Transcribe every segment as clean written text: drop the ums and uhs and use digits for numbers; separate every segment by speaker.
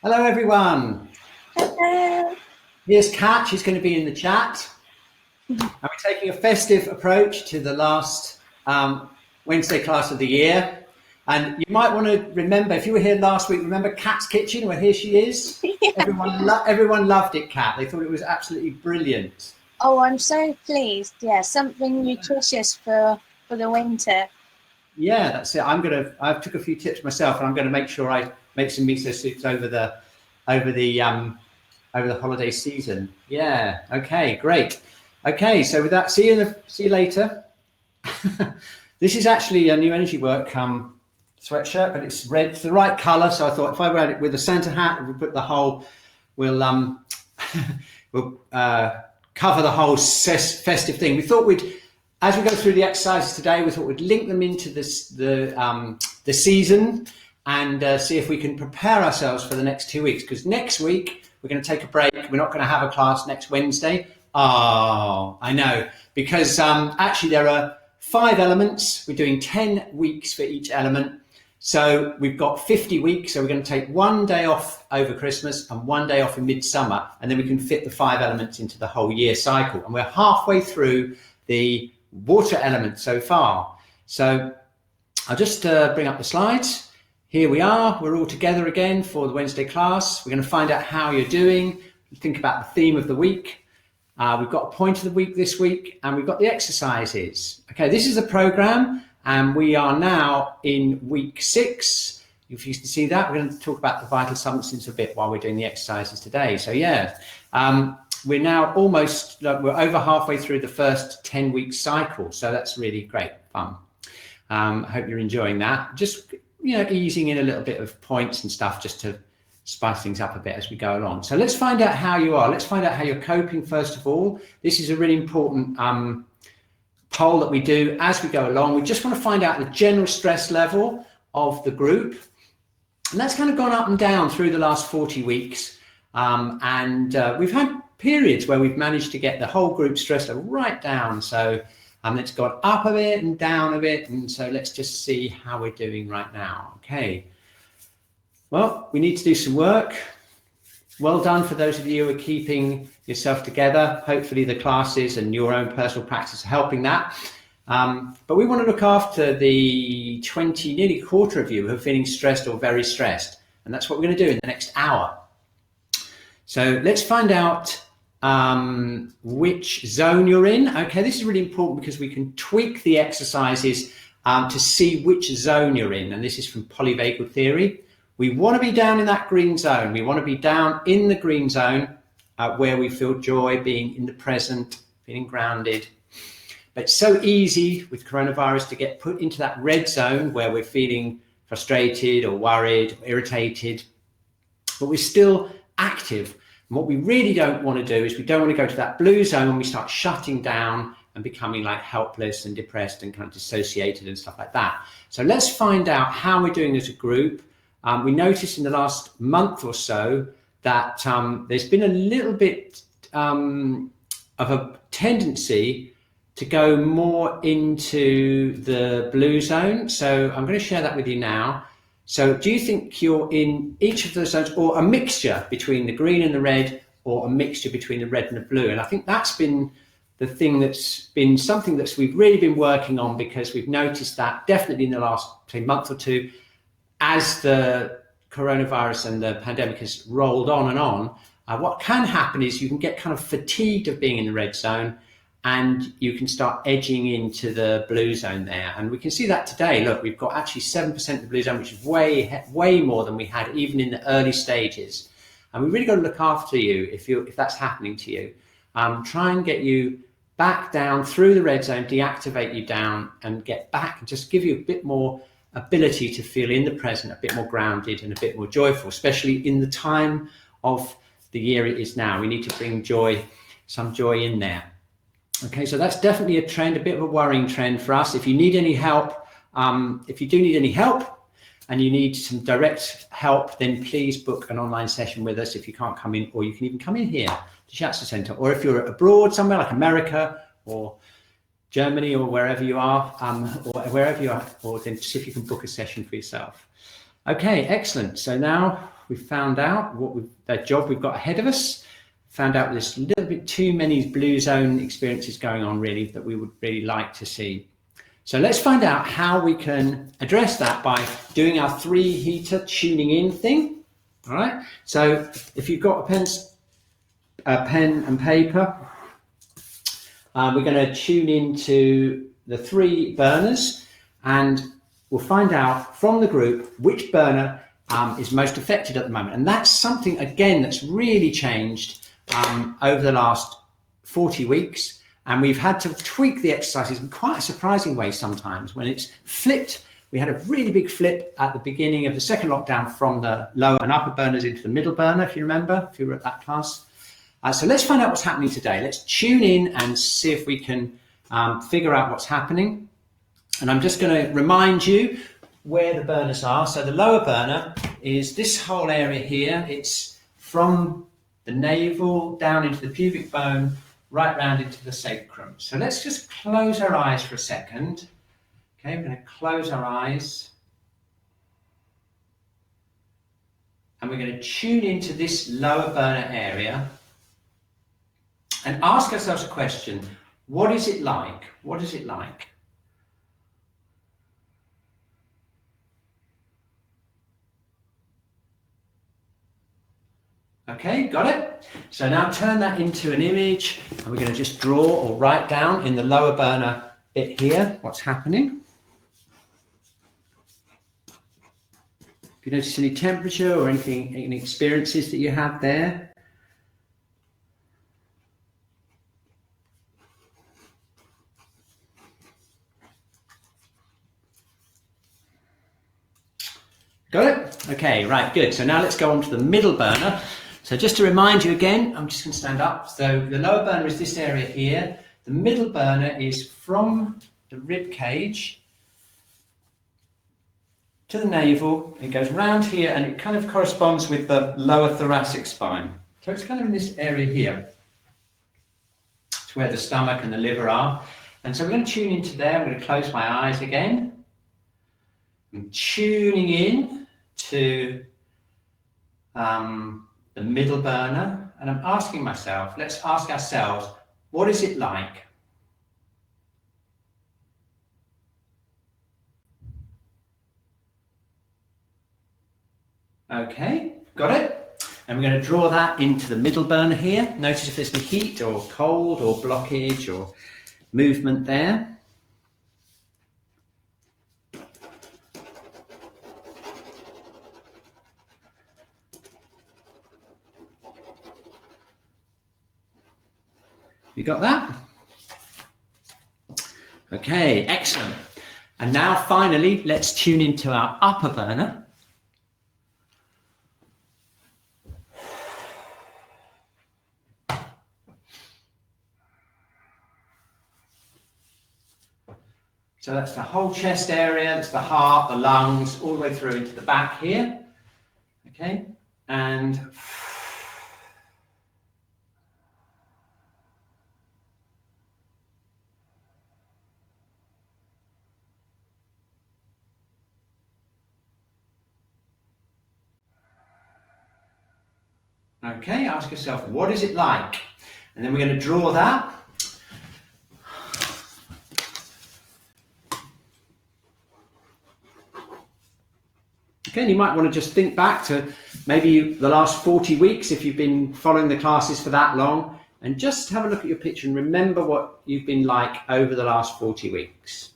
Speaker 1: Hello, everyone.
Speaker 2: Hello.
Speaker 1: Here's Kat. She's going to be in the chat. And we're taking a festive approach to the last Wednesday class of the year. And you might want to remember, if you were here last week, remember Kat's Kitchen? Well, here she is.
Speaker 2: Yeah.
Speaker 1: Everyone loved it, Kat. They thought it was absolutely brilliant.
Speaker 2: Oh, I'm so pleased. Yeah, something nutritious for the winter.
Speaker 1: Yeah, that's it. I've took a few tips myself, and I'm going to make sure I make some miso soups over the holiday season. Yeah. Okay. Great. Okay. So with that, see you later. This is actually a New Energy Work sweatshirt, but it's red. It's the right color. So I thought if I wear it with a Santa hat, we put the whole, we'll we'll cover the whole festive thing. We thought as we go through the exercises today, we thought we'd link them into the season and see if we can prepare ourselves for the next 2 weeks. Because next week we're going to take a break. We're not going to have a class next Wednesday. Oh, I know, because actually there are 5 elements. We're doing 10 weeks for each element. So we've got 50 weeks. So we're going to take 1 day off over Christmas and 1 day off in midsummer. And then we can fit the 5 elements into the whole year cycle. And we're halfway through the water element so far. So I'll just bring up the slides. Here we are. We're all together again for the Wednesday class. We're going to find out how you're doing. Think about the theme of the week. We've got a point of the week this week, and we've got the exercises. Okay, this is the program, and we are now in week 6. If you can see that, we're going to talk about the vital substances a bit while we're doing the exercises today. So yeah, we're now we're over halfway through the first 10-week cycle. So that's really great fun. I hope you're enjoying that. Just, easing in a little bit of points and stuff just to spice things up a bit as we go along. So let's find out how you are. Let's find out how you're coping first of all. This is a really important poll that we do as we go along. We just want to find out the general stress level of the group. And that's kind of gone up and down through the last 40 weeks. We've had periods where we've managed to get the whole group stress level right down. So it's gone up a bit and down a bit. And so let's just see how we're doing right now. Okay. Well, we need to do some work. Well done for those of you who are keeping yourself together. Hopefully the classes and your own personal practice are helping that. But we want to look after the nearly quarter of you who are feeling stressed or very stressed. And that's what we're going to do in the next hour. So let's find out which zone you're in. Okay, this is really important because we can tweak the exercises to see which zone you're in. And this is from polyvagal theory. We want to be down in that green zone. We want to be down in the green zone where we feel joy, being in the present, feeling grounded. But it's so easy with coronavirus to get put into that red zone where we're feeling frustrated or worried or irritated, but we're still active. And what we really don't want to do is we don't want to go to that blue zone when we start shutting down and becoming like helpless and depressed and kind of dissociated and stuff like that. So let's find out how we're doing as a group. We noticed in the last month or so that there's been a little bit of a tendency to go more into the blue zone. So I'm going to share that with you now. So do you think you're in each of those zones, or a mixture between the green and the red, or a mixture between the red and the blue? And I think that's been the thing that's been something that we've really been working on, because we've noticed that definitely in the last month or two, as the coronavirus and the pandemic has rolled on and on, what can happen is you can get kind of fatigued of being in the red zone, and you can start edging into the blue zone there. And we can see that today. Look, we've got actually 7% of the blue zone, which is way more than we had even in the early stages. And we really got to look after you if that's happening to you. Try and get you back down through the red zone, deactivate you down, and get back and just give you a bit more ability to feel in the present, a bit more grounded and a bit more joyful, especially in the time of the year it is now. We need to bring some joy in there. Okay, so that's definitely a trend, a bit of a worrying trend for us. If you need any help, if you do need any help and you need some direct help, then please book an online session with us if you can't come in, or you can even come in here to Shiatsu Center. Or if you're abroad somewhere like America or Germany or wherever you are, or then see if you can book a session for yourself. Okay, excellent. So now We found out the job we've got ahead of us. Found out there's a little bit too many blue zone experiences going on really that we would really like to see. So let's find out how we can address that by doing our 3-heater tuning in thing. All right. So if you've got a pen and paper, we're going to tune into the 3 burners, and we'll find out from the group which burner is most affected at the moment. And that's something, again, that's really changed over the last 40 weeks. And we've had to tweak the exercises in quite a surprising way sometimes. When it's flipped, we had a really big flip at the beginning of the second lockdown from the lower and upper burners into the middle burner, if you remember, if you were at that class. So let's find out what's happening today. Let's tune in and see if we can figure out what's happening. And I'm just going to remind you where the burners are. So the lower burner is this whole area here. It's from the navel down into the pubic bone, right round into the sacrum. So let's just close our eyes for a second. Okay, we're going to close our eyes. And we're going to tune into this lower burner area and ask ourselves a question. What is it like? What is it like? Okay, got it? So now turn that into an image, and we're going to just draw or write down in the lower burner bit here what's happening. If you notice any temperature or anything, any experiences that you had there. Got it? Okay, right, good. So now let's go on to the middle burner. So just to remind you again, I'm just going to stand up. So the lower burner is this area here. The middle burner is from the rib cage to the navel. It goes round here and it kind of corresponds with the lower thoracic spine. So it's kind of in this area here. It's where the stomach and the liver are. And so we're going to tune into there. I'm going to close my eyes again. I'm tuning in to the middle burner, and I'm asking myself, let's ask ourselves, what is it like? Okay, got it? And we're going to draw that into the middle burner here. Notice if there's any heat or cold or blockage or movement there. You got that? Okay, excellent. And now finally, let's tune into our upper burner. So that's the whole chest area, that's the heart, the lungs, all the way through into the back here. Okay, and okay, ask yourself, what is it like? And then we're going to draw that. Okay, and you might want to just think back to maybe the last 40 weeks if you've been following the classes for that long, and just have a look at your picture and remember what you've been like over the last 40 weeks.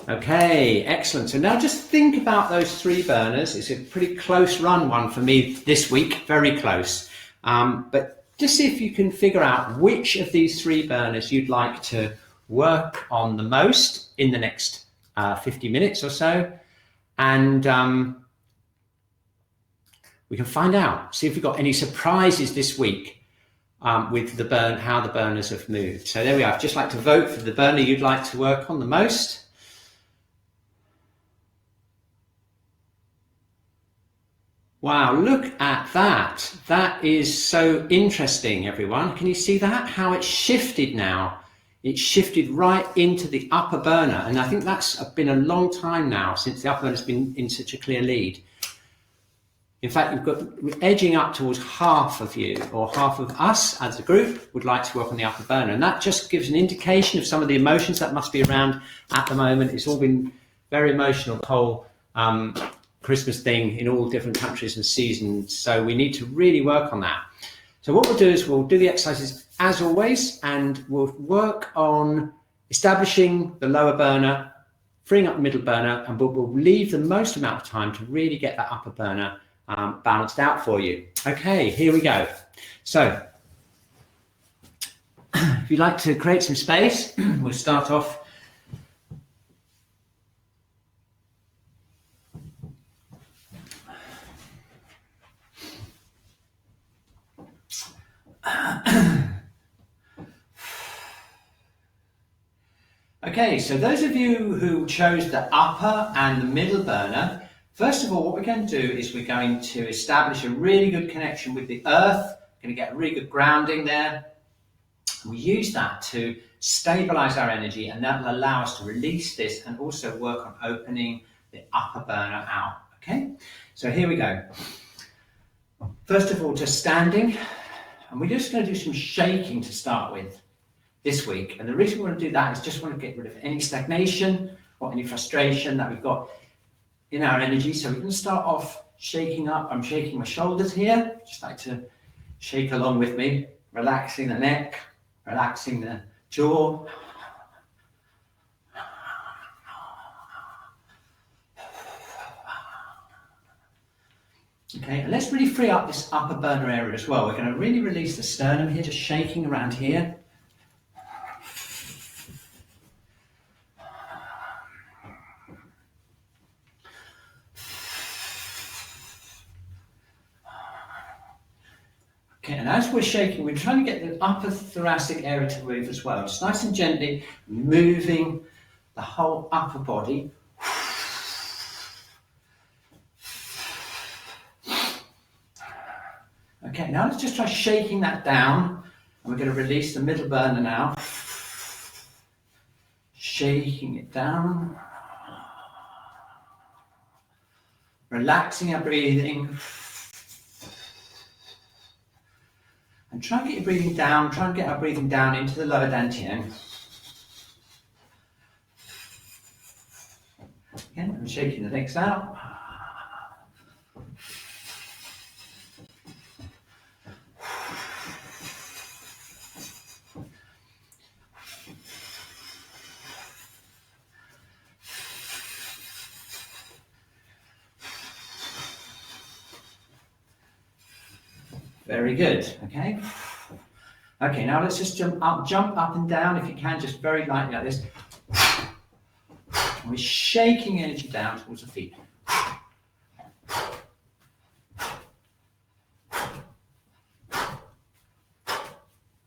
Speaker 1: Okay, excellent. So now just think about those 3 burners. It's a pretty close run one for me this week, very close. But just see if you can figure out which of these 3 burners you'd like to work on the most in the next 50 minutes or so. And we can find out, see if we've got any surprises this week with how the burners have moved. So there we are. I'd just like to vote for the burner you'd like to work on the most. Wow, look at that. That is so interesting, everyone. Can you see that? How it's shifted now It's shifted right into the upper burner. And I think that's been a long time now since the upper burner's been in such a clear lead. In fact, we're edging up towards half of you, or half of us as a group would like to work on the upper burner. And that just gives an indication of some of the emotions that must be around at the moment. It's all been very emotional, the whole Christmas thing in all different countries and seasons. So we need to really work on that. So what we'll do is we'll do the exercises as always, and we'll work on establishing the lower burner, freeing up the middle burner, and we'll leave the most amount of time to really get that upper burner balanced out for you. Okay, here we go. So if you'd like to create some space, we'll start off. Okay, so those of you who chose the upper and the middle burner, first of all, what we're going to do is we're going to establish a really good connection with the earth. We're going to get a really good grounding there. We use that to stabilize our energy, and that will allow us to release this and also work on opening the upper burner out. Okay, so here we go. First of all, just standing, and we're just going to do some shaking to start with this week. And the reason we want to do that is just want to get rid of any stagnation or any frustration that we've got in our energy. So we're going to start off shaking up. I'm shaking my shoulders here. Just like to shake along with me, relaxing the neck, relaxing the jaw. Okay, and let's really free up this upper burner area as well. We're going to really release the sternum here, just shaking around here. Okay, and as we're shaking, we're trying to get the upper thoracic area to move as well. Just nice and gently moving the whole upper body. Okay, now let's just try shaking that down. And we're going to release the middle burner now. Shaking it down. Relaxing our breathing. And try and get your breathing down, try and get our breathing down into the lower dantian. Again, I'm shaking the legs out. Very good, okay? Okay, now let's just jump up and down if you can, just very lightly like this. And we're shaking energy down towards the feet.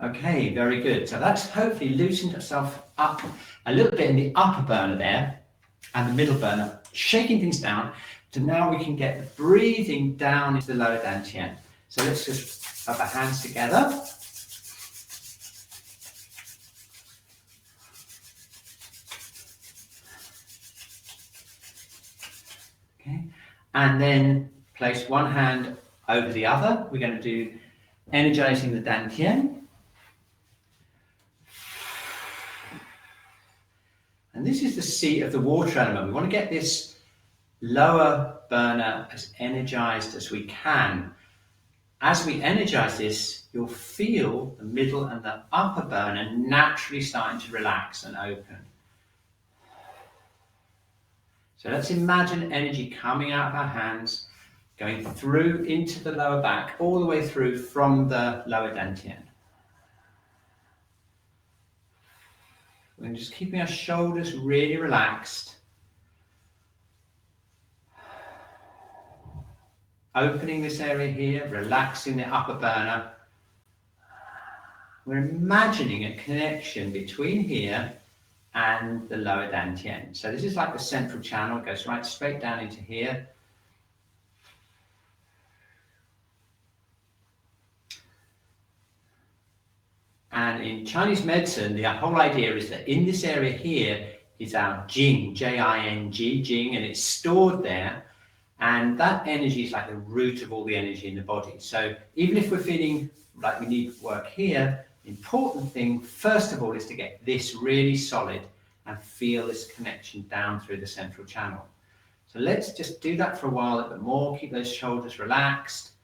Speaker 1: Okay, very good. So that's hopefully loosened itself up a little bit in the upper burner there and the middle burner, shaking things down. So now we can get the breathing down into the lower dantian. So let's just rub our hands together. Okay, and then place one hand over the other. We're going to do energizing the dantian. And this is the seat of the water element. We want to get this lower burner as energized as we can. As we energize this, you'll feel the middle and the upper burner naturally starting to relax and open. So let's imagine energy coming out of our hands, going through into the lower back, all the way through from the lower dantian. We're just keeping our shoulders really relaxed. Opening this area here, relaxing the upper burner. We're imagining a connection between here and the lower dantian. So this is like the central channel, it goes right straight down into here. And in Chinese medicine, the whole idea is that in this area here is our Jing, J-I-N-G, Jing, and it's stored there. And that energy is like the root of all the energy in the body. So even if we're feeling like we need work here, the important thing, first of all, is to get this really solid and feel this connection down through the central channel. So let's just do that for a while, a little bit more, keep those shoulders relaxed.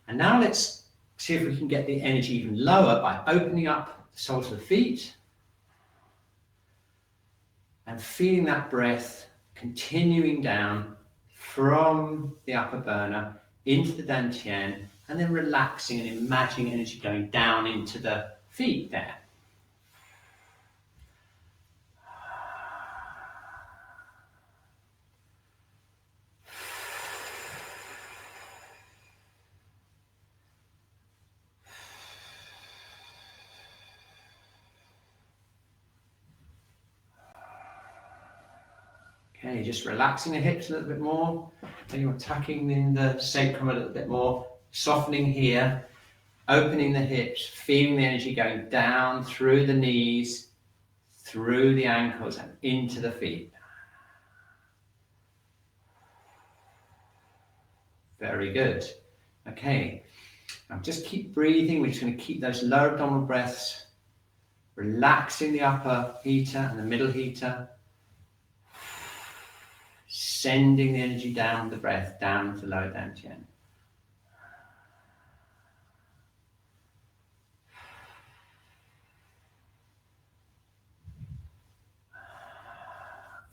Speaker 1: And now let's see if we can get the energy even lower by opening up the soles of the feet and feeling that breath continuing down from the upper burner into the dantian, and then relaxing and imagining energy going down into the feet there. Okay, just relaxing the hips a little bit more. Then you're tucking in the sacrum a little bit more, softening here, opening the hips, feeling the energy going down through the knees, through the ankles and into the feet. Very good. Okay, now just keep breathing. We're just going to keep those lower abdominal breaths, relaxing the upper heater and the middle heater, sending the energy down the breath, down to lower dantian.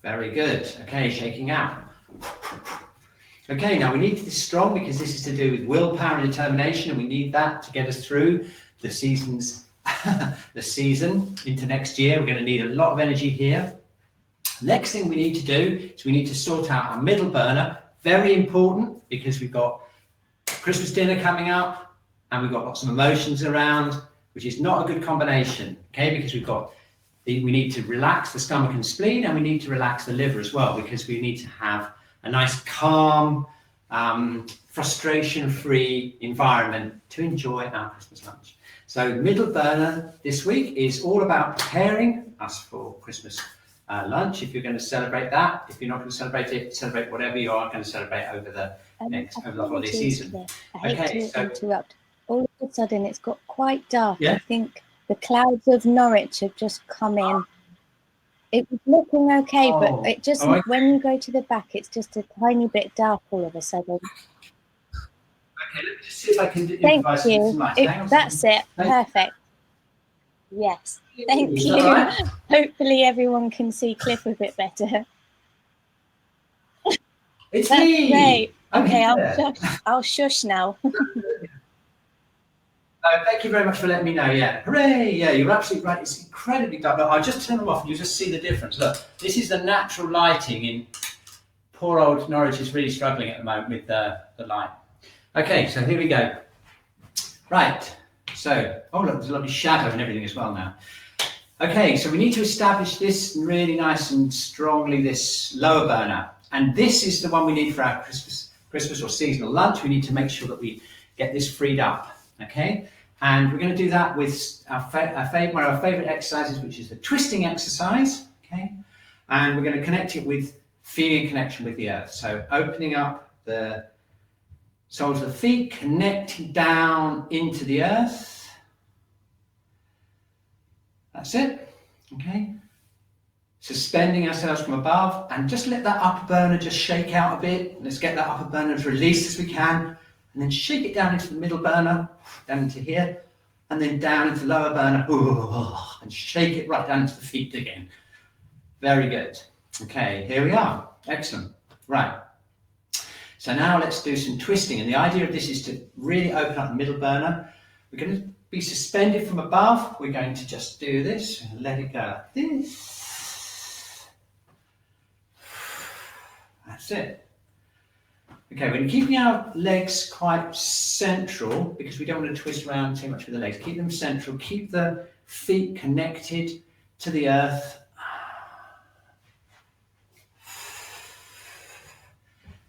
Speaker 1: Very good. Okay, shaking out. Okay, now we need to be strong because this is to do with willpower and determination, and we need that to get us through the seasons, the season into next year. We're going to need a lot of energy here. Next thing we need to do is we need to sort out our middle burner. Very important because we've got Christmas dinner coming up and we've got lots of emotions around, which is not a good combination, okay? Because we need to relax the stomach and spleen, and we need to relax the liver as well, because we need to have a nice calm, frustration-free environment to enjoy our Christmas lunch. So middle burner this week is all about preparing us for Christmas lunch. If you're going to celebrate that, if you're not going to celebrate it, celebrate whatever you are going to celebrate over the holiday season.
Speaker 2: I hate to interrupt. All of a sudden, it's got quite dark.
Speaker 1: Yeah.
Speaker 2: I think the clouds of Norwich have just come in. It was looking okay, but it just when you go to the back, it's just a tiny bit dark all of a sudden.
Speaker 1: Okay, let me just see if I can
Speaker 2: Thank you. That's it. Perfect. Yes. Thank you. Right? Hopefully everyone can see Cliff a bit better.
Speaker 1: It's
Speaker 2: That's
Speaker 1: me.
Speaker 2: great. Okay, I'll shush now.
Speaker 1: Thank you very much for letting me know. Yeah, hooray! Yeah, you're absolutely right. It's incredibly dark. Look, I'll just turn them off and you just see the difference. Look, this is the natural lighting in poor old Norwich is really struggling at the moment with the light. Okay, so here we go. Right, so, oh look, there's a lovely shadow and everything as well now. Okay, so we need to establish this really nice and strongly, this lower burner. And this is the one we need for our Christmas or seasonal lunch. We need to make sure that we get this freed up, okay? And we're going to do that with one of our favorite exercises, which is the twisting exercise, okay? And we're going to connect it with feeling a connection with the earth. So opening up the soles of the feet, connecting down into the earth. That's it, okay? Suspending ourselves from above, and just let that upper burner just shake out a bit. Let's get that upper burner as released as we can, and then shake it down into the middle burner, down into here, and then down into lower burner, and shake it right down into the feet again. Very good. Okay, here we are. Excellent. Right. So now let's do some twisting, and the idea of this is to really open up the middle burner. We're going to be suspended from above. We're going to just do this and let it go like this. That's it. Okay, we're keeping our legs quite central because we don't want to twist around too much with the legs. Keep them central. Keep the feet connected to the earth.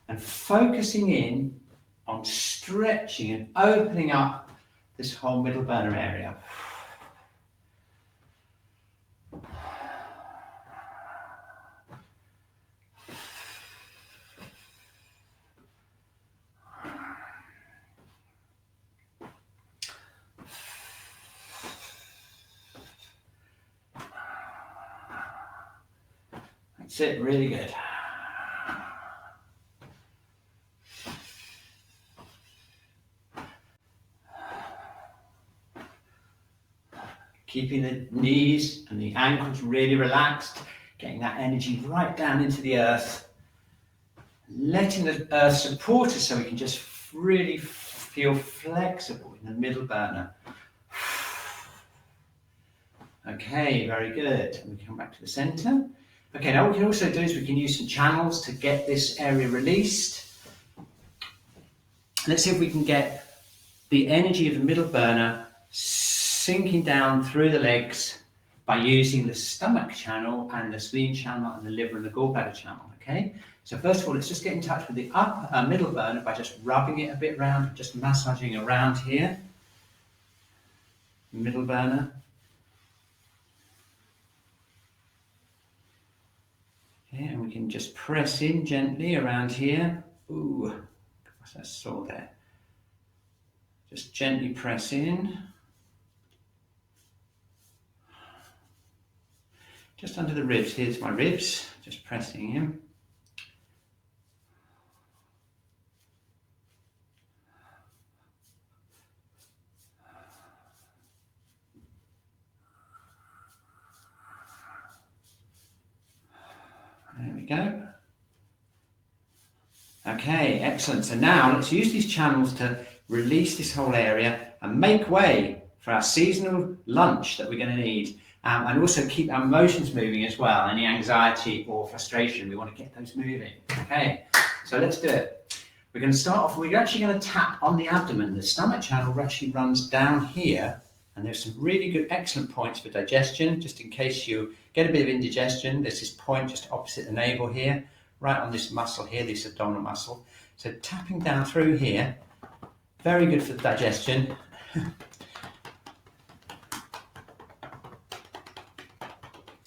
Speaker 1: And focusing in on stretching and opening up this whole middle burner area. That's it, really good. Keeping the knees and the ankles really relaxed, getting that energy right down into the earth. Letting the earth support us so we can just really feel flexible in the middle burner. Okay, very good. And we come back to the center. Okay, now what we can also do is we can use some channels to get this area released. Let's see if we can get the energy of the middle burner sinking down through the legs by using the stomach channel and the spleen channel and the liver and the gallbladder channel, okay? So first of all, let's just get in touch with the middle burner by just rubbing it a bit around, just massaging around here. Middle burner. Okay, and we can just press in gently around here. Ooh, what's that sore there? Just gently press in. Just under the ribs, here's my ribs, just pressing in. There we go. Okay, excellent. So now let's use these channels to release this whole area and make way for our seasonal lunch that we're going to need. And also keep our emotions moving as well. Any anxiety or frustration, we want to get those moving. Okay, so let's do it. We're going to start off, we're actually going to tap on the abdomen. The stomach channel actually runs down here, and there's some really good, excellent points for digestion. Just in case you get a bit of indigestion, there's this point just opposite the navel here, right on this muscle here, this abdominal muscle. So tapping down through here, very good for the digestion.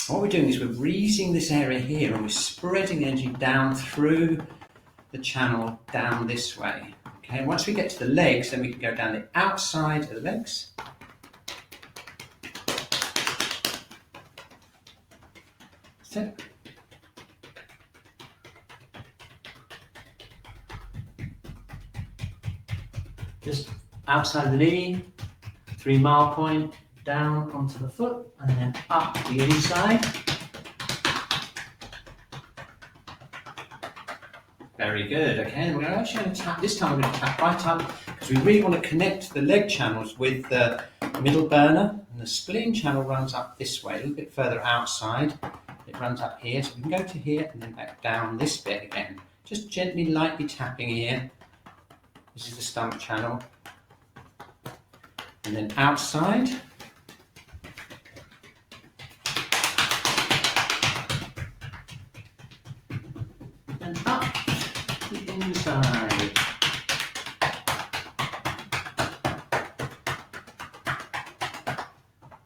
Speaker 1: What we're doing is we're reusing this area here and we're spreading the energy down through the channel down this way. Okay, and once we get to the legs, then we can go down the outside of the legs. That's it. Just outside of the knee, 3 mile point, down onto the foot, and then up the inside. Very good. Okay, and we're actually going to tap, this time we're going to tap right up, because we really want to connect the leg channels with the middle burner, and the spleen channel runs up this way, a little bit further outside. It runs up here, so we can go to here and then back down this bit again. Just gently, lightly tapping here. This is the stomach channel. And then outside. And up the inside.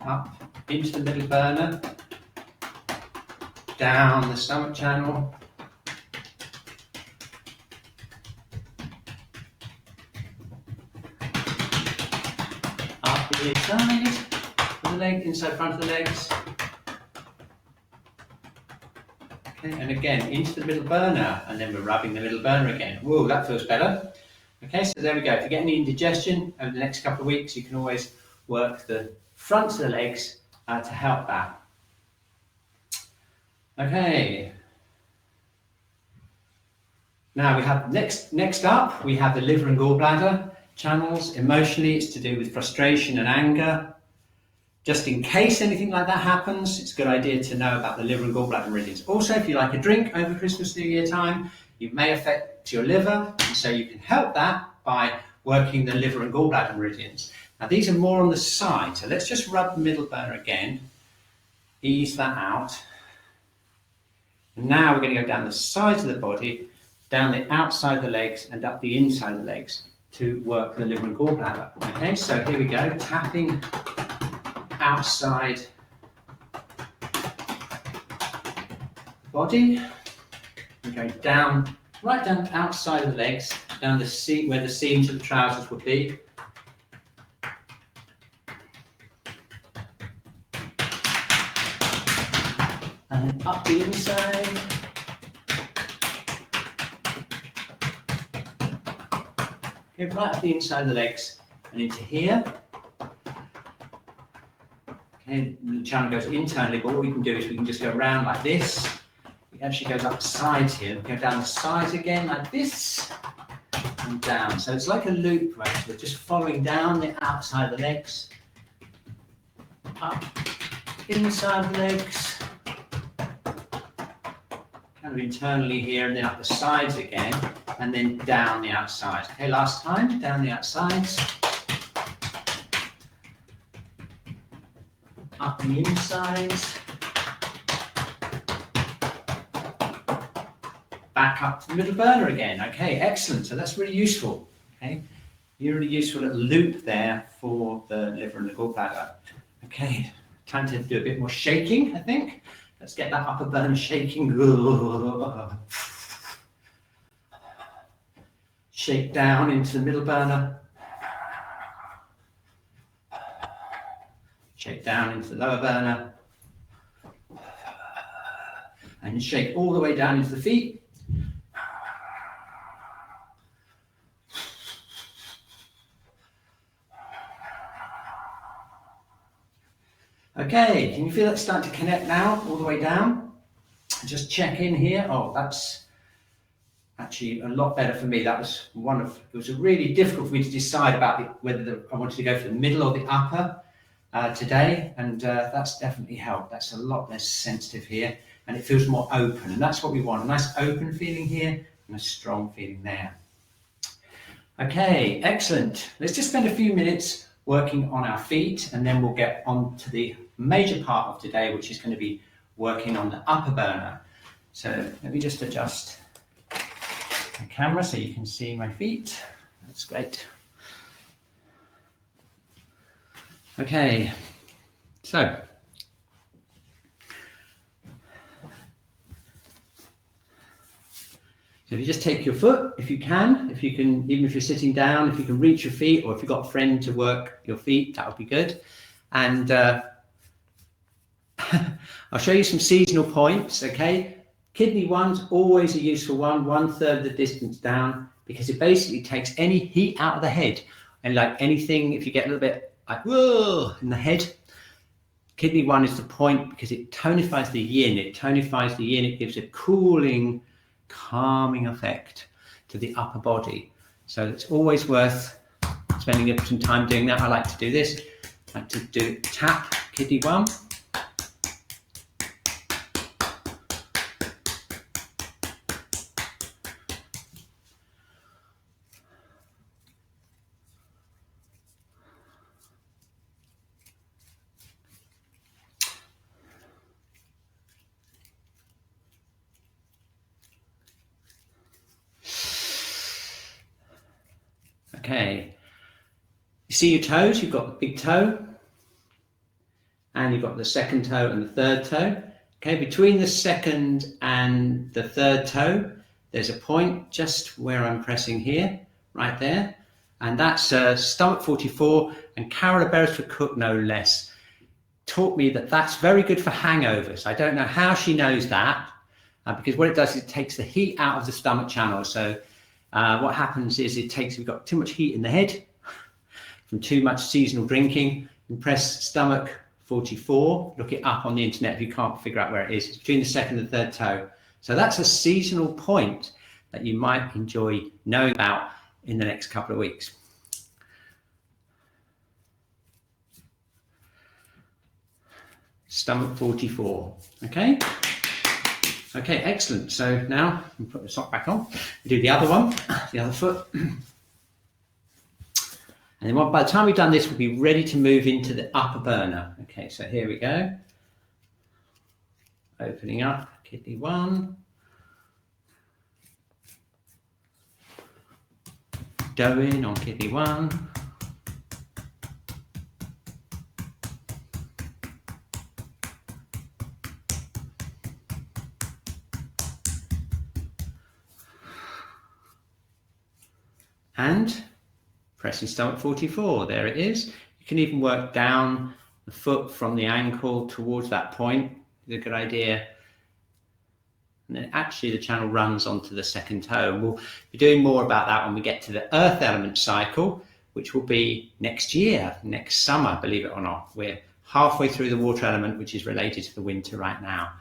Speaker 1: Up into the middle burner. Down the stomach channel. Up the inside of the leg, inside front of the legs. Okay, and again into the middle burner, and then we're rubbing the middle burner again. Whoa, that feels better. Okay, so there we go. If you get any indigestion over the next couple of weeks, you can always work the fronts of the legs to help that. Okay. Now we have next up, we have the liver and gallbladder channels. Emotionally, it's to do with frustration and anger. Just in case anything like that happens, it's a good idea to know about the liver and gallbladder meridians. Also, if you like a drink over Christmas, New Year time, it may affect your liver, and so you can help that by working the liver and gallbladder meridians. Now these are more on the side, so let's just rub the middle burner again, ease that out. And now we're going to go down the sides of the body, down the outside of the legs and up the inside of the legs to work the liver and gallbladder. Okay, so here we go, tapping outside the body. We go down, right down outside of the legs, down the seam where the seams of the trousers would be. And then up the inside. Go right up the inside of the legs and into here. Okay, the channel goes internally, but what we can do is we can just go around like this. It actually goes up the sides here. We go down the sides again like this and down. So it's like a loop, right? So we're just following down the outside of the legs, up inside the legs, kind of internally here, and then up the sides again, and then down the outside. Okay, last time, down the outsides, up the insides, back up to the middle burner again. Okay, excellent. So that's really useful. Okay, really useful little loop there for the liver and the gallbladder. Okay, time to do a bit more shaking, I think. Let's get that upper burner shaking. Shake down into the middle burner. Shake down into the lower burner. And shake all the way down into the feet. Okay, can you feel it starting to connect now, all the way down? Just check in here. Oh, that's actually a lot better for me. That was it was really difficult for me to decide about whether I wanted to go for the middle or the upper today, and that's definitely helped. That's a lot less sensitive here, and it feels more open, and that's what we want, a nice open feeling here and a strong feeling there. Okay, excellent. Let's just spend a few minutes working on our feet, and then we'll get on to the major part of today, which is going to be working on the upper burner. So let me just adjust the camera so you can see my feet. That's great. Okay, so if you just take your foot, if you can, even if you're sitting down, if you can reach your feet, or if you've got a friend to work your feet, that would be good. And I'll show you some seasonal points, okay? Kidney 1's always a useful one, 1/3 of the distance down, because it basically takes any heat out of the head. And like anything, if you get a little bit like, whoa, in the head, Kidney 1 is the point because it tonifies the yin. It tonifies the yin. It gives a cooling, calming effect to the upper body. So it's always worth spending some time doing that. I like to do this. I like to do tap Kidney 1. Okay, you see your toes, you've got the big toe, and you've got the second toe and the third toe. Okay, between the second and the third toe, there's a point just where I'm pressing here, right there, and that's stomach 44, and Carol Beresford Cook, no less, taught me that that's very good for hangovers. I don't know how she knows that, because what it does is it takes the heat out of the stomach channel. So what happens is we've got too much heat in the head from too much seasonal drinking. You press stomach 44, look it up on the internet if you can't figure out where it is. It's between the second and third toe. So that's a seasonal point that you might enjoy knowing about in the next couple of weeks. Stomach 44, okay? Okay, excellent. So now we put the sock back on. We do the other one, the other foot. And then by the time we've done this, we'll be ready to move into the upper burner. Okay, so here we go. Opening up Kidney 1. Going on Kidney 1. And pressing stomach 44, there it is. You can even work down the foot from the ankle towards that point. It's a good idea. And then actually the channel runs onto the second toe. And we'll be doing more about that when we get to the earth element cycle, which will be next year, next summer, believe it or not. We're halfway through the water element, which is related to the winter right now.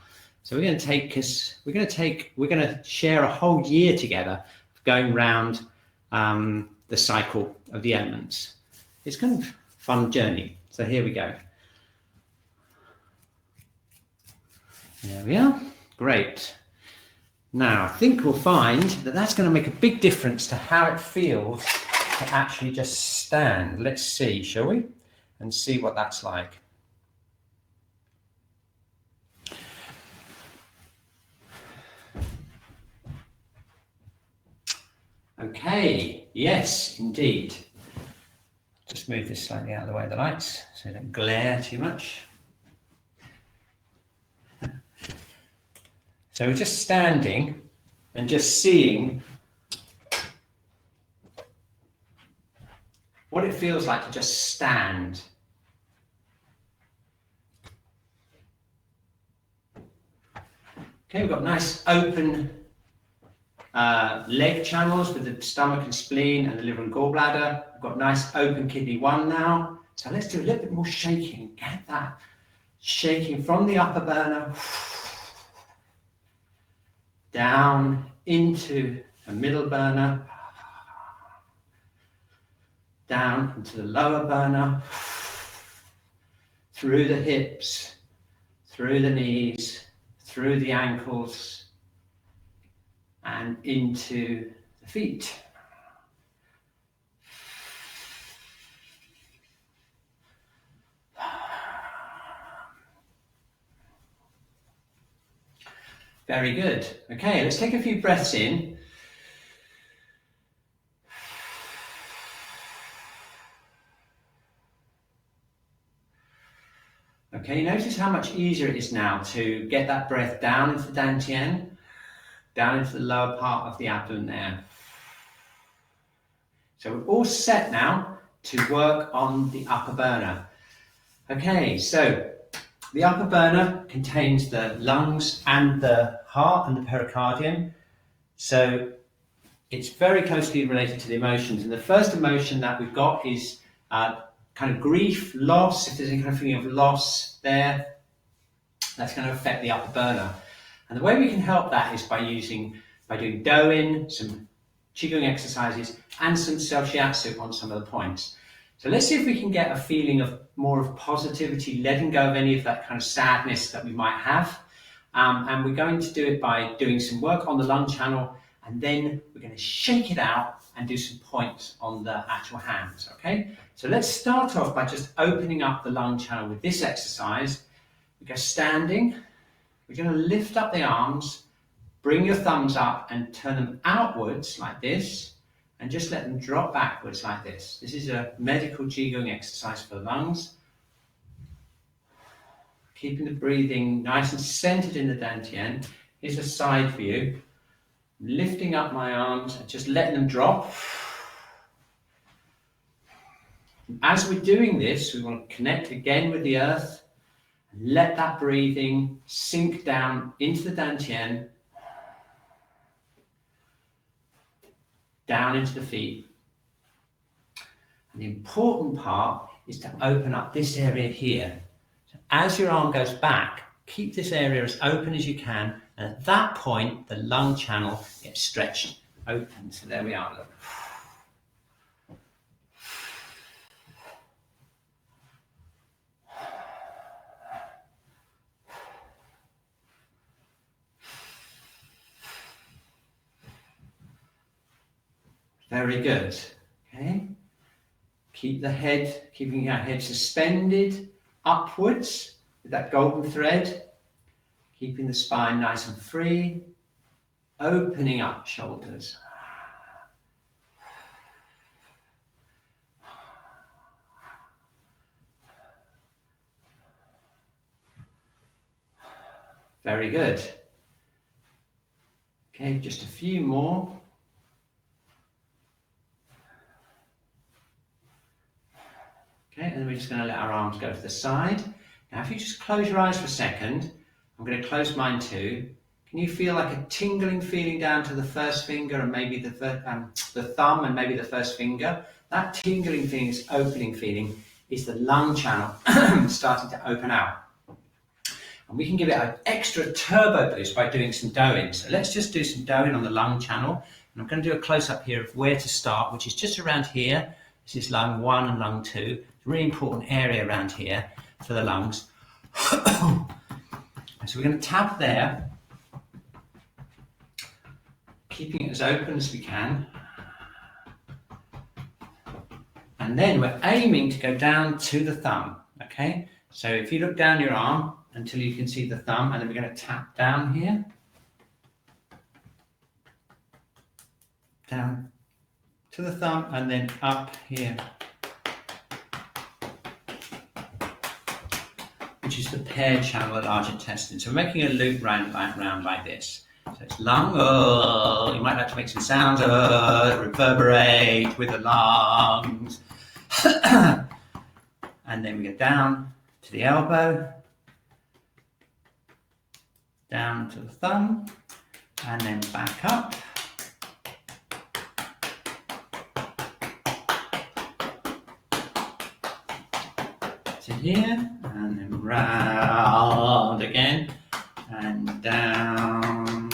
Speaker 1: So we're going to share a whole year together going round the cycle of the elements. It's kind of a fun journey. So here we go. There we are. Great. Now I think we'll find that that's going to make a big difference to how it feels to actually just stand. Let's see, shall we? And see what that's like. Okay, yes, indeed. Just move this slightly out of the way of the lights so they don't glare too much. So we're just standing and just seeing what it feels like to just stand. Okay, we've got nice open leg channels with the stomach and spleen and the liver and gallbladder. We've got nice open kidney 1 now. So let's do a little bit more shaking. Get that shaking from the upper burner down into the middle burner, down into the lower burner, through the hips, through the knees, through the ankles, and into the feet. Very good. Okay, let's take a few breaths in. Okay, notice how much easier it is now to get that breath down into the dantian, down into the lower part of the abdomen there. So we're all set now to work on the upper burner. Okay, so the upper burner contains the lungs and the heart and the pericardium. So it's very closely related to the emotions. And the first emotion that we've got is kind of grief, loss. If there's any kind of feeling of loss there, that's going to affect the upper burner. And the way we can help that is by doing do-in, some qigong exercises, and some self-shiatsu on some of the points. So let's see if we can get a feeling of more of positivity, letting go of any of that kind of sadness that we might have. And we're going to do it by doing some work on the lung channel, and then we're going to shake it out and do some points on the actual hands, okay? So let's start off by just opening up the lung channel with this exercise. We go standing. We're going to lift up the arms, bring your thumbs up and turn them outwards like this, and just let them drop backwards like this. This is a medical qigong exercise for the lungs. Keeping the breathing nice and centered in the dantian. Here's a side view. Lifting up my arms and just letting them drop. As we're doing this, we want to connect again with the earth and let that breathing sink down into the dantian, down into the feet. And the important part is to open up this area here. So as your arm goes back, keep this area as open as you can, and at that point the lung channel gets stretched open. So there we are, look. Very good. Okay. Keeping your head suspended upwards with that golden thread. Keeping the spine nice and free. Opening up shoulders. Very good. Okay, just a few more. Okay, and then we're just going to let our arms go to the side. Now, if you just close your eyes for a second, I'm going to close mine too. Can you feel like a tingling feeling down to the first finger and maybe the thumb and maybe the first finger? That tingling feeling, this opening feeling, is the lung channel starting to open out. And we can give it an extra turbo boost by doing some doing. So let's just do some doing on the lung channel. And I'm going to do a close-up here of where to start, which is just around here. This is lung 1 and lung 2. It's a really important area around here for the lungs. So we're going to tap there, keeping it as open as we can. And then we're aiming to go down to the thumb, okay? So if you look down your arm until you can see the thumb, and then we're going to tap down here. Down to the thumb, and then up here, which is the paired channel at large intestine. So we're making a loop round like this. So it's lung, you might like to make some sounds, reverberate with the lungs. And then we go down to the elbow, down to the thumb, and then back up. To here, and then round again, and down.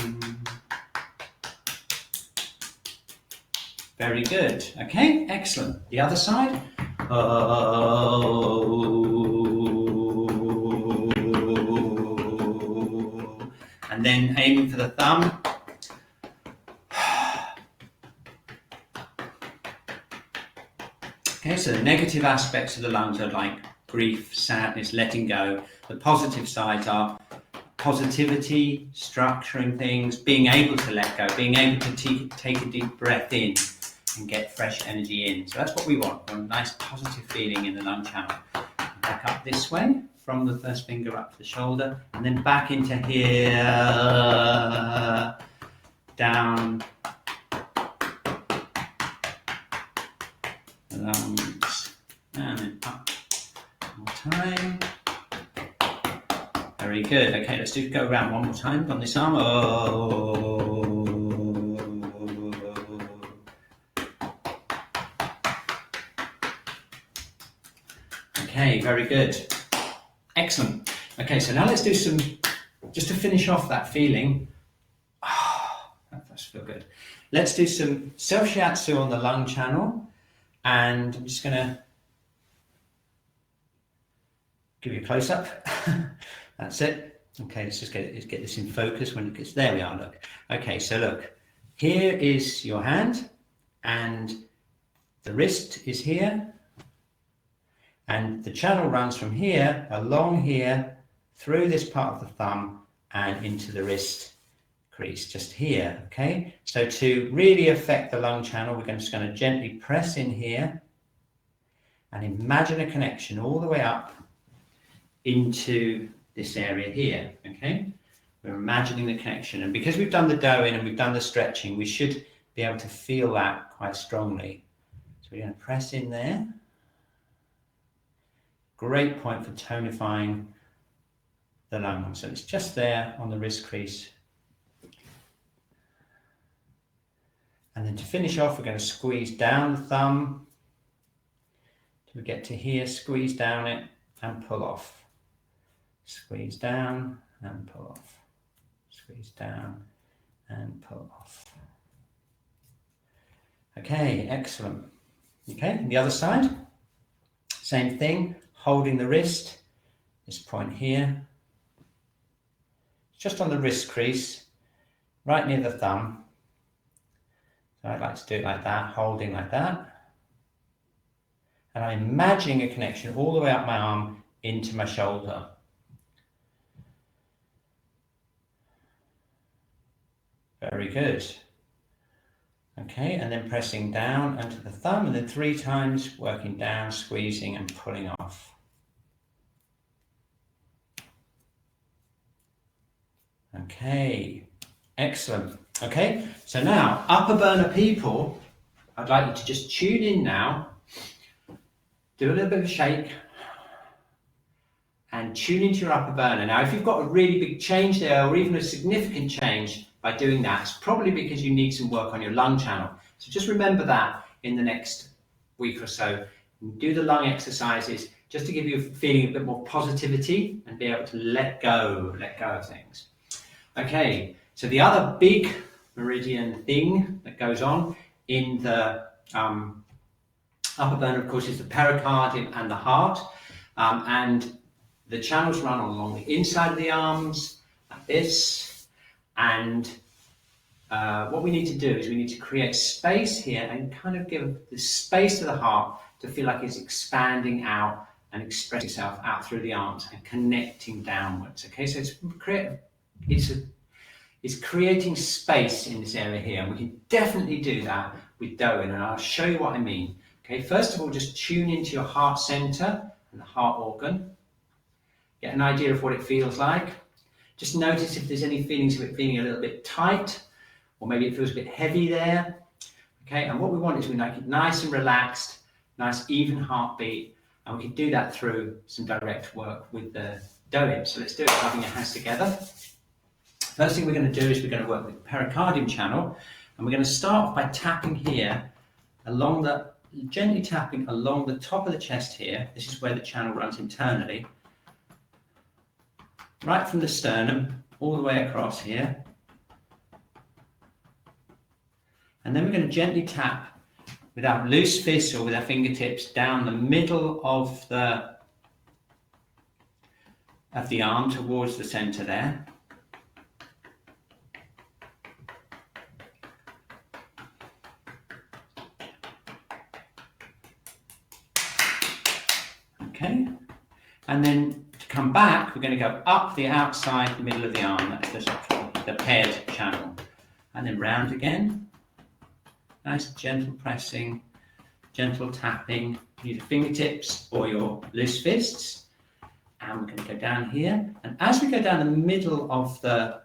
Speaker 1: Very good. Okay, excellent. The other side. And then aiming for the thumb. Okay, so the negative aspects of the lungs are like grief, sadness, letting go. The positive sides are positivity, structuring things, being able to let go, being able to take a deep breath in and get fresh energy in. So that's what we want, a nice positive feeling in the lung channel. Back up this way, from the first finger up to the shoulder, and then back into here, down the lungs, and then up. One more time. Very good. Okay, let's just go around one more time on this arm. Okay, very good. Excellent. Okay, so now let's do some, just to finish off that feeling. That does feel good. Let's do some self-shiatsu on the lung channel. And I'm just going to give you a close-up. That's it. Okay, let's just get this in focus when it gets, there we are, look. Okay, so look, here is your hand, and the wrist is here, and the channel runs from here, along here, through this part of the thumb, and into the wrist crease, just here, okay? So to really affect the lung channel, we're just going to gently press in here, and imagine a connection all the way up into this area here, okay? We're imagining the connection, and because we've done the doing and we've done the stretching, we should be able to feel that quite strongly. So we're going to press in there. Great point for tonifying the lung. So it's just there on the wrist crease. And then to finish off, we're going to squeeze down the thumb till we get to here, squeeze down it and pull off. Squeeze down and pull off. Squeeze down and pull off. Okay, excellent. Okay, and the other side, same thing, holding the wrist, this point here, just on the wrist crease, right near the thumb. So I'd like to do it like that, holding like that. And I'm imagining a connection all the way up my arm into my shoulder. Very good. Okay, and then pressing down onto the thumb, and then 3 times working down, squeezing and pulling off. Okay, excellent. Okay, so now upper burner people, I'd like you to just tune in now, do a little bit of a shake, and tune into your upper burner. Now, if you've got a really big change there, or even a significant change by doing that, it's probably because you need some work on your lung channel. So just remember that in the next week or so. Do the lung exercises just to give you a feeling a bit more positivity and be able to let go of things. Okay, so the other big meridian thing that goes on in the upper burner, of course, is the pericardium and the heart. And the channels run along the inside of the arms, like this. And what we need to do is we need to create space here and kind of give the space to the heart to feel like it's expanding out and expressing itself out through the arms and connecting downwards. Okay, so it's creating space in this area here, and we can definitely do that with Doin, and I'll show you what I mean. Okay, first of all, just tune into your heart center and the heart organ. Get an idea of what it feels like. Just notice if there's any feelings of it feeling a little bit tight, or maybe it feels a bit heavy there. Okay, and what we want is we make it nice and relaxed, nice even heartbeat, and we can do that through some direct work with the Doin. So let's do it, rubbing your hands together. First thing we're going to do is we're going to work with the pericardium channel, and we're going to start off by tapping here gently tapping along the top of the chest here. This is where the channel runs internally, right from the sternum all the way across here. And then we're going to gently tap with our loose fists or with our fingertips down the middle of the arm towards the center there. Okay, and then to come back, we're going to go up the outside, the middle of the arm. That's the paired channel, and then round again. Nice gentle pressing, gentle tapping. Use your fingertips or your loose fists, and we're going to go down here. And as we go down the middle of the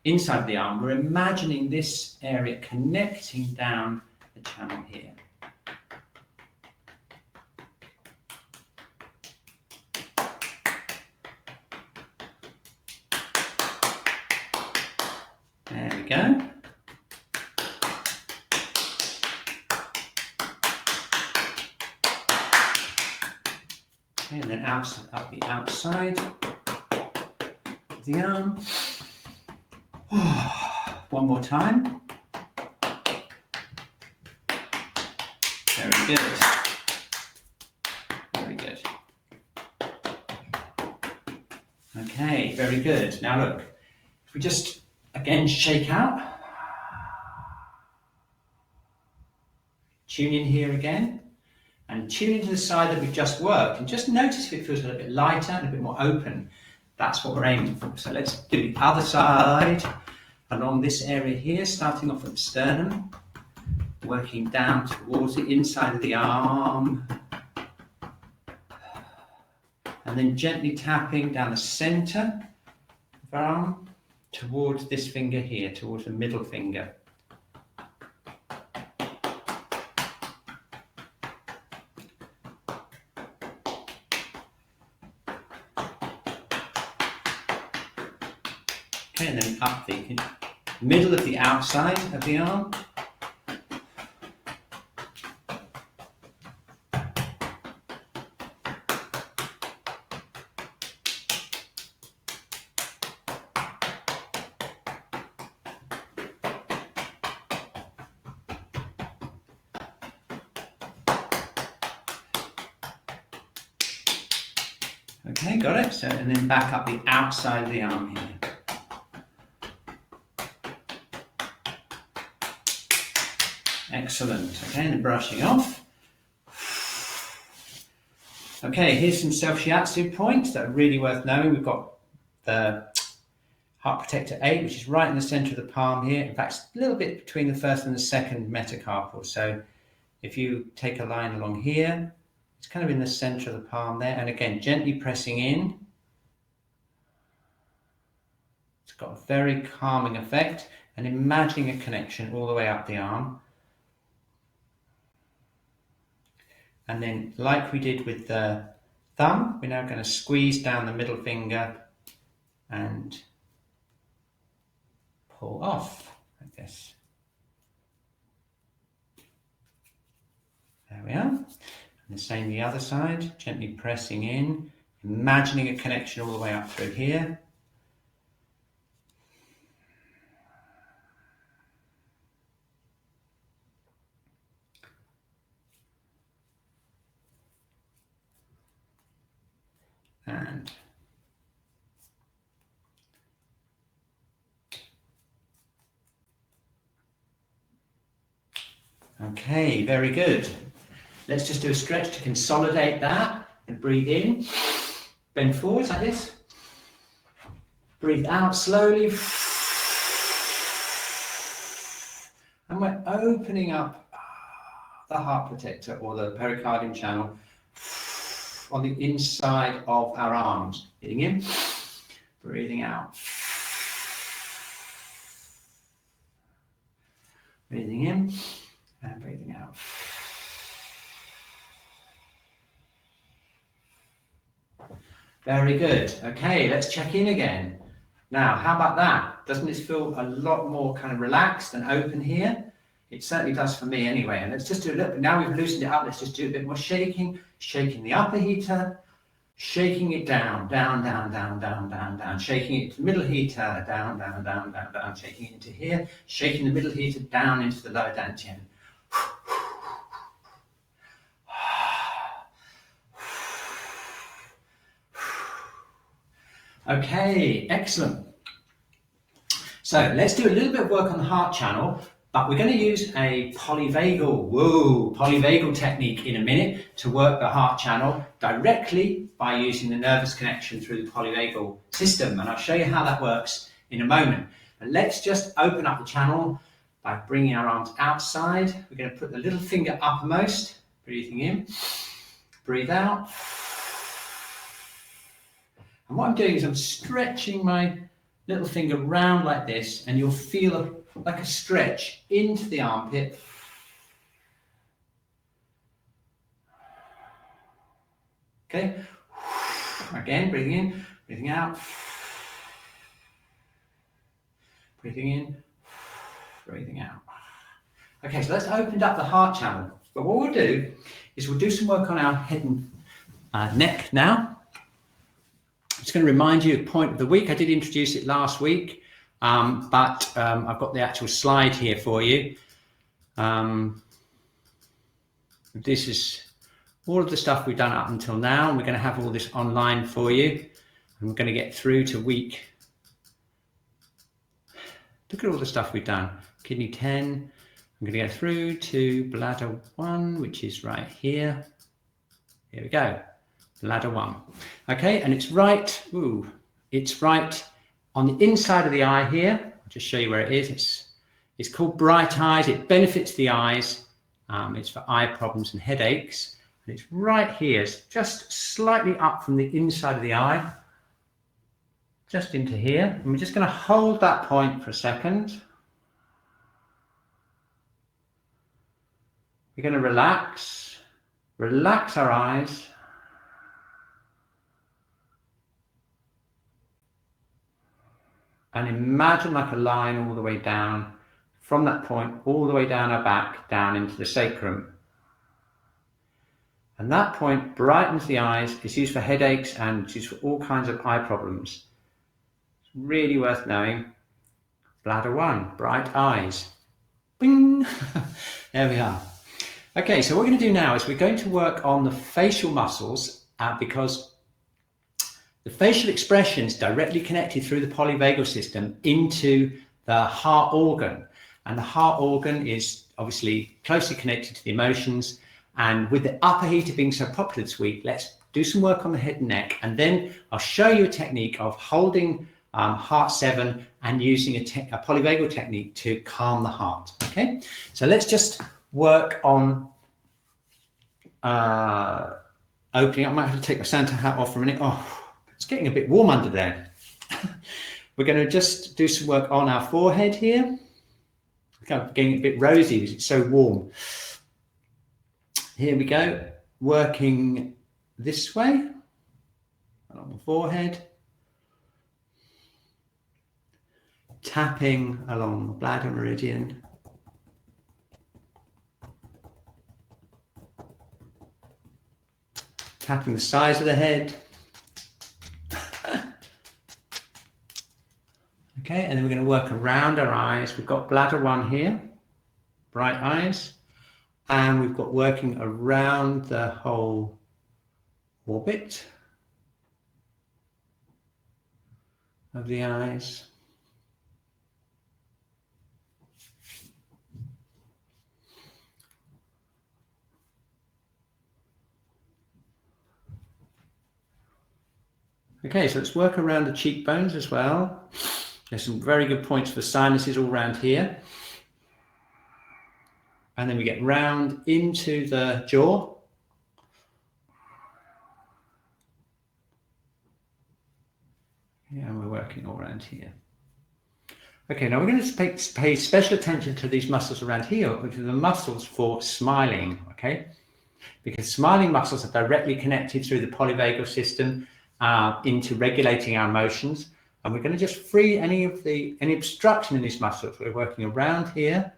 Speaker 1: inside of the arm, we're imagining this area connecting down the channel here. There we go. Okay, and then up the outside of the arm. One more time. Very good. Very good. Okay, very good. Now look, if we just again shake out, tune in here again, and tune into the side that we've just worked, and just notice if it feels a little bit lighter and a bit more open. That's what we're aiming for. So let's do the other side along this area here, starting off at the sternum, working down towards the inside of the arm, and then gently tapping down the center of our arm towards this finger here, towards the middle finger. Okay, and then up the middle of the outside of the arm. Okay, got it. So, and then back up the outside of the arm here. Excellent. Okay, and then brushing off. Okay, here's some self-shiatsu points that are really worth knowing. We've got the Heart Protector 8, which is right in the center of the palm here. In fact, it's a little bit between the first and the second metacarpal. So if you take a line along here, it's kind of in the center of the palm there. And again, gently pressing in. It's got a very calming effect, and imagining a connection all the way up the arm. And then, like we did with the thumb, we're now going to squeeze down the middle finger and pull off like this. There we are. And the same the other side, gently pressing in, imagining a connection all the way up through here. And okay, very good. Let's just do a stretch to consolidate that and breathe in. Bend forwards like this. Breathe out slowly. And we're opening up the heart protector or the pericardium channel on the inside of our arms. Breathing in, breathing out. Breathing in and breathing out. Very good. Okay, let's check in again. Now, how about that? Doesn't this feel a lot more kind of relaxed and open here? It certainly does for me anyway. And let's just do a little bit. Now we've loosened it up, let's just do a bit more shaking. Shaking the upper heater, shaking it down, down, down, down, down, down, down. Shaking it to the middle heater, down, down, down, down, down. Shaking it into here, shaking the middle heater down into the lower dantian. Okay, excellent. So let's do a little bit of work on the heart channel, but we're going to use a polyvagal technique in a minute to work the heart channel directly by using the nervous connection through the polyvagal system. And I'll show you how that works in a moment. But let's just open up the channel by bringing our arms outside. We're going to put the little finger uppermost, breathing in, breathe out. And what I'm doing is I'm stretching my little finger round like this, and you'll feel like a stretch into the armpit. Okay. Again, breathing in, breathing out. Breathing in, breathing out. Okay, so let's open up the heart channel. But what we'll do is we'll do some work on our head and neck now. I'm just going to remind you of point of the week. I did introduce it last week, but I've got the actual slide here for you. This is all of the stuff we've done up until now, and we're going to have all this online for you. And we're going to get through to week. Look at all the stuff we've done. Kidney 10. I'm going to go through to bladder 1, which is right here. Here we go. Bladder 1. Okay, and it's right on the inside of the eye here. I'll just show you where it is. It's called bright eyes. It benefits the eyes. It's for eye problems and headaches. And it's right here. It's just slightly up from the inside of the eye, just into here. And we're just going to hold that point for a second. We're going to relax our eyes. And imagine like a line all the way down, from that point all the way down our back, down into the sacrum. And that point brightens the eyes. It's used for headaches and it's used for all kinds of eye problems. It's really worth knowing. Bladder 1, bright eyes. Bing! There we are. Okay, so what we're going to do now is we're going to work on the facial muscles because the facial expression is directly connected through the polyvagal system into the heart organ. And the heart organ is obviously closely connected to the emotions. And with the upper heater being so popular this week, let's do some work on the head and neck. And then I'll show you a technique of holding heart 7 and using a polyvagal technique to calm the heart. Okay, so let's just work on opening up. I might have to take my Santa hat off for a minute. Oh, it's getting a bit warm under there. We're going to just do some work on our forehead here. Kind of getting a bit rosy because it's so warm. Here we go. Working this way. along the forehead, tapping along the bladder meridian, tapping the sides of the head. Okay, and then we're going to work around our eyes. We've got bladder 1 here, bright eyes, and we've got working around the whole orbit of the eyes. Okay, so let's work around the cheekbones as well. There's some very good points for sinuses all around here. And then we get round into the jaw. Yeah, and we're working all around here. Okay, now we're going to pay special attention to these muscles around here, which are the muscles for smiling, okay? Because smiling muscles are directly connected through the polyvagal system into regulating our emotions. And we're going to just free any obstruction in these muscles. We're working around here.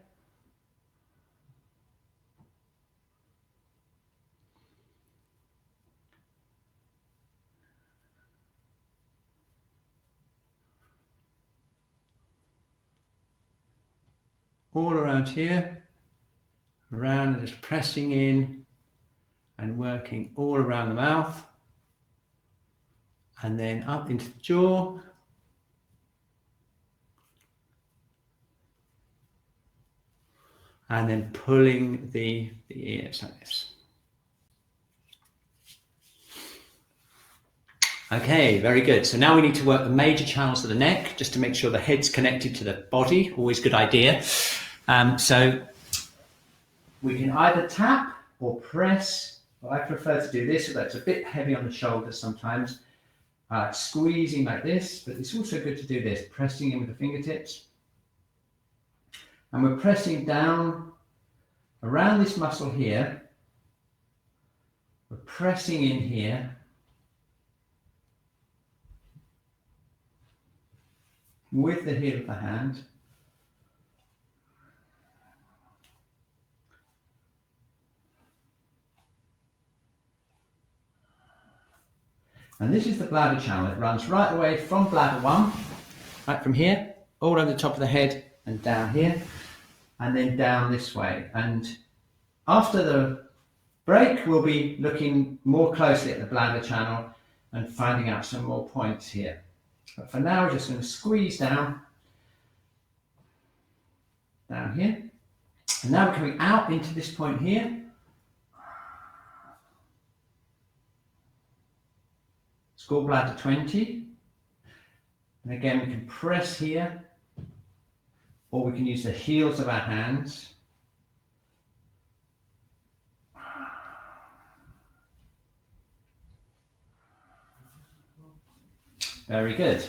Speaker 1: All around here, around and just pressing in and working all around the mouth. And then up into the jaw. And then pulling the ears like this. Okay, very good. So now we need to work the major channels of the neck, just to make sure the head's connected to the body. Always a good idea. So we can either tap or press. Well, I prefer to do this, although it's a bit heavy on the shoulders sometimes. Squeezing like this, but it's also good to do this, pressing in with the fingertips. And we're pressing down around this muscle here. We're pressing in here. With the heel of the hand. And this is the bladder channel. It runs right away from bladder 1, right from here, all over the top of the head and down here, and then down this way. And after the break, we'll be looking more closely at the bladder channel and finding out some more points here. But for now, we're just going to squeeze down here. And now we're coming out into this point here. It's called bladder 20. And again, we can press here, or we can use the heels of our hands. Very good.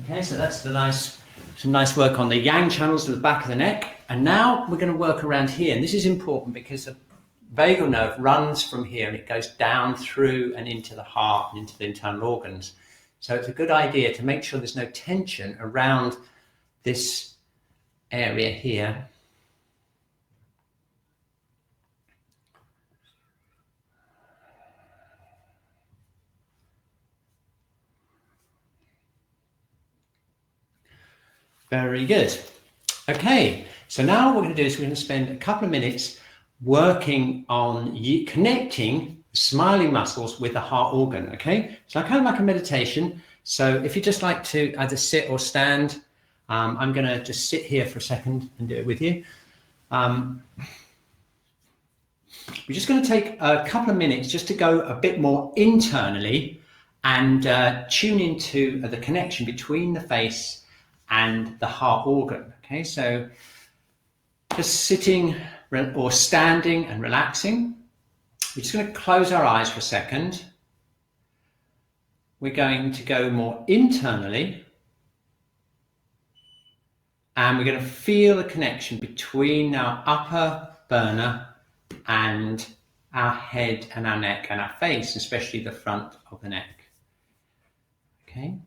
Speaker 1: Okay, so that's some nice work on the yang channels to the back of the neck. And now we're going to work around here. And this is important because the vagal nerve runs from here and it goes down through and into the heart and into the internal organs. So it's a good idea to make sure there's no tension around this area here. Very good. Okay, so now what we're going to do is we're going to spend a couple of minutes working on connecting the smiling muscles with the heart organ, okay? So kind of like a meditation. So if you just like to either sit or stand, I'm going to just sit here for a second and do it with you. We're just going to take a couple of minutes just to go a bit more internally and tune into the connection between the face and the heart organ. Okay, so just sitting or standing and relaxing. We're just going to close our eyes for a second. We're going to go more internally, and we're going to feel the connection between our upper burner and our head and our neck and our face, especially the front of the neck. Okay.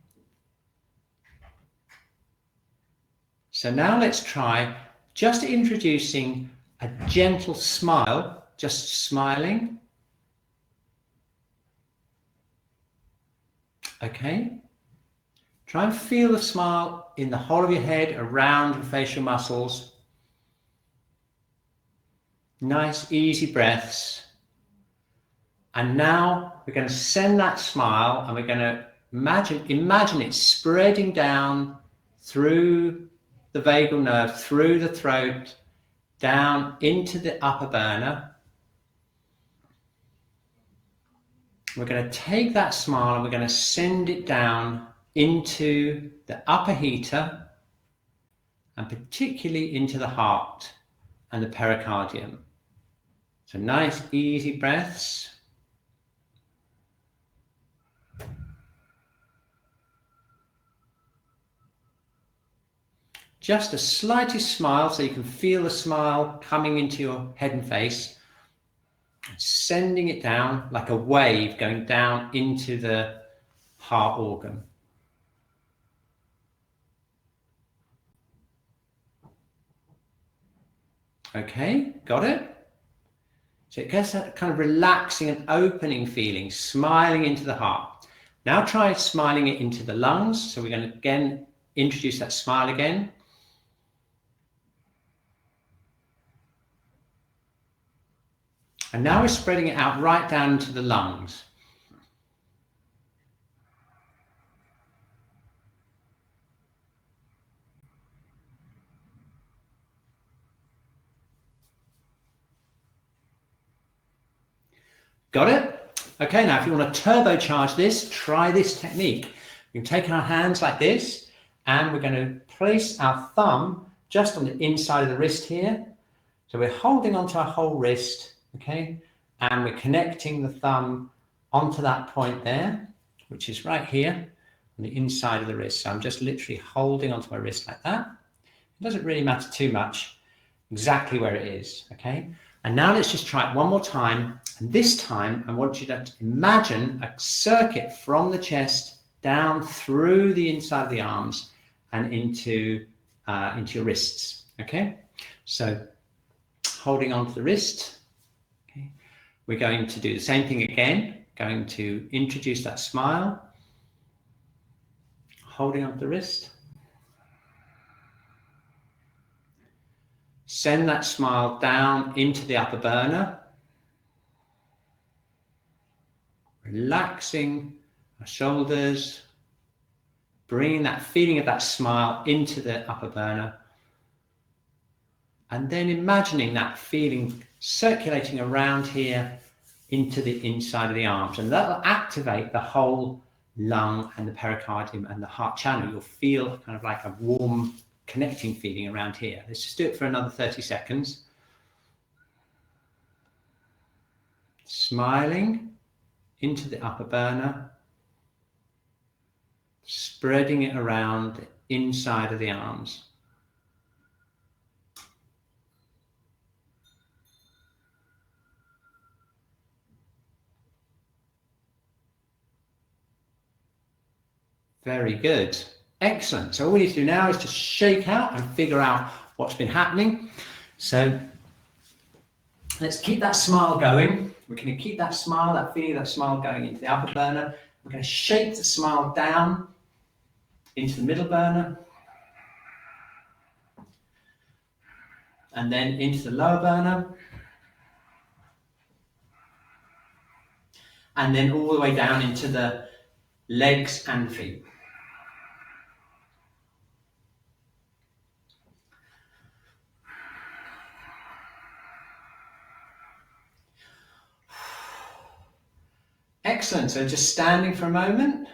Speaker 1: So now let's try just introducing a gentle smile, just smiling. Okay. Try and feel the smile in the whole of your head, around your facial muscles. Nice, easy breaths. And now we're going to send that smile and we're going to imagine it spreading down through the vagal nerve, through the throat, down into the upper burner. We're going to take that smile and we're going to send it down into the upper heater and particularly into the heart and the pericardium. So nice, easy breaths. Just the slightest smile, so you can feel the smile coming into your head and face, sending it down like a wave going down into the heart organ. Okay, got it? So it gets that kind of relaxing and opening feeling, smiling into the heart. Now try smiling it into the lungs. So we're going to again introduce that smile again. And now we're spreading it out right down into the lungs. Got it? Okay, now if you want to turbocharge this, try this technique. We can take our hands like this, and we're going to place our thumb just on the inside of the wrist here. So we're holding onto our whole wrist, okay? And we're connecting the thumb onto that point there, which is right here on the inside of the wrist. So I'm just literally holding onto my wrist like that. It doesn't really matter too much exactly where it is, okay? And now let's just try it one more time. And this time, I want you to imagine a circuit from the chest down through the inside of the arms and into your wrists, okay? So holding onto the wrist, okay? We're going to do the same thing again, going to introduce that smile, holding onto the wrist. Send that smile down into the upper burner. Relaxing our shoulders, bringing that feeling of that smile into the upper burner. And then imagining that feeling circulating around here into the inside of the arms. And that will activate the whole lung and the pericardium and the heart channel. You'll feel kind of like a warm connecting feeling around here. Let's just do it for another 30 seconds. Smiling into the upper burner, spreading it around the inside of the arms. Very good. Excellent. So all we need to do now is just shake out and figure out what's been happening. So let's keep that smile going. We're going to keep that smile, that feeling of that smile going into the upper burner. We're going to shake the smile down into the middle burner. And then into the lower burner. And then all the way down into the legs and feet. Excellent. So just standing for a moment,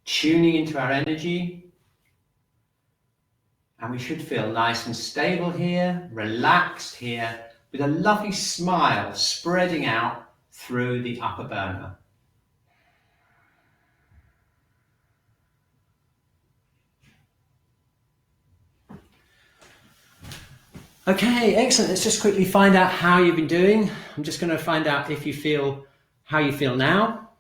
Speaker 1: tuning into our energy, and we should feel nice and stable here, relaxed here, with a lovely smile spreading out through the upper burner. Okay, excellent. Let's just quickly find out how you've been doing. I'm just going to find out if you feel how you feel now.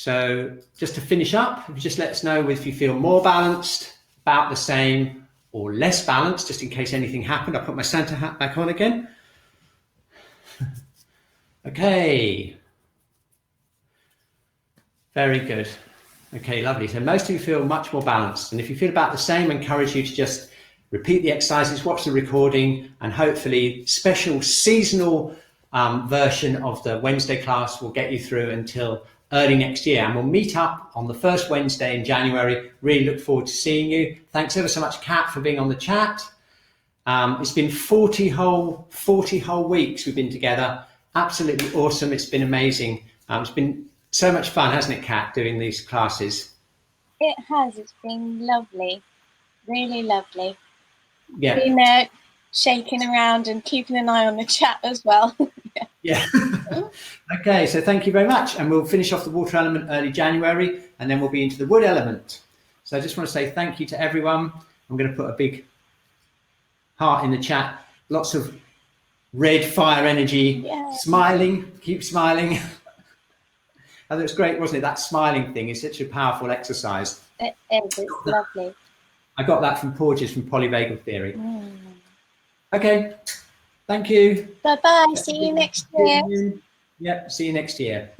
Speaker 1: So just to finish up, just let us know if you feel more balanced, about the same, or less balanced, just in case anything happened. I'll put my Santa hat back on again. Okay. Very good. Okay, lovely. So most of you feel much more balanced. And if you feel about the same, I encourage you to just repeat the exercises, watch the recording, and hopefully special seasonal version of the Wednesday class will get you through until early next year. And we'll meet up on the first Wednesday in January. Really look forward to seeing you. Thanks ever so much, Kat, for being on the chat. It's been 40 whole weeks we've been together. Absolutely awesome. It's been amazing. It's been so much fun, hasn't it, Kat, doing these classes?
Speaker 2: It has. It's been lovely. Really lovely.
Speaker 1: Yeah.
Speaker 2: Been shaking around and keeping an eye on the chat as well.
Speaker 1: Yeah. Okay, so thank you very much. And we'll finish off the water element early January, and then we'll be into the wood element. So I just want to say thank you to everyone. I'm going to put a big heart in the chat. Lots of red fire energy. Yeah. Smiling. Keep smiling. Oh, that's great, wasn't it? That smiling thing is such a powerful exercise.
Speaker 2: It is. It's lovely.
Speaker 1: I got that from Porges from polyvagal theory. Okay. Thank you.
Speaker 2: Bye-bye. See you next year.
Speaker 1: Yeah, see you next year.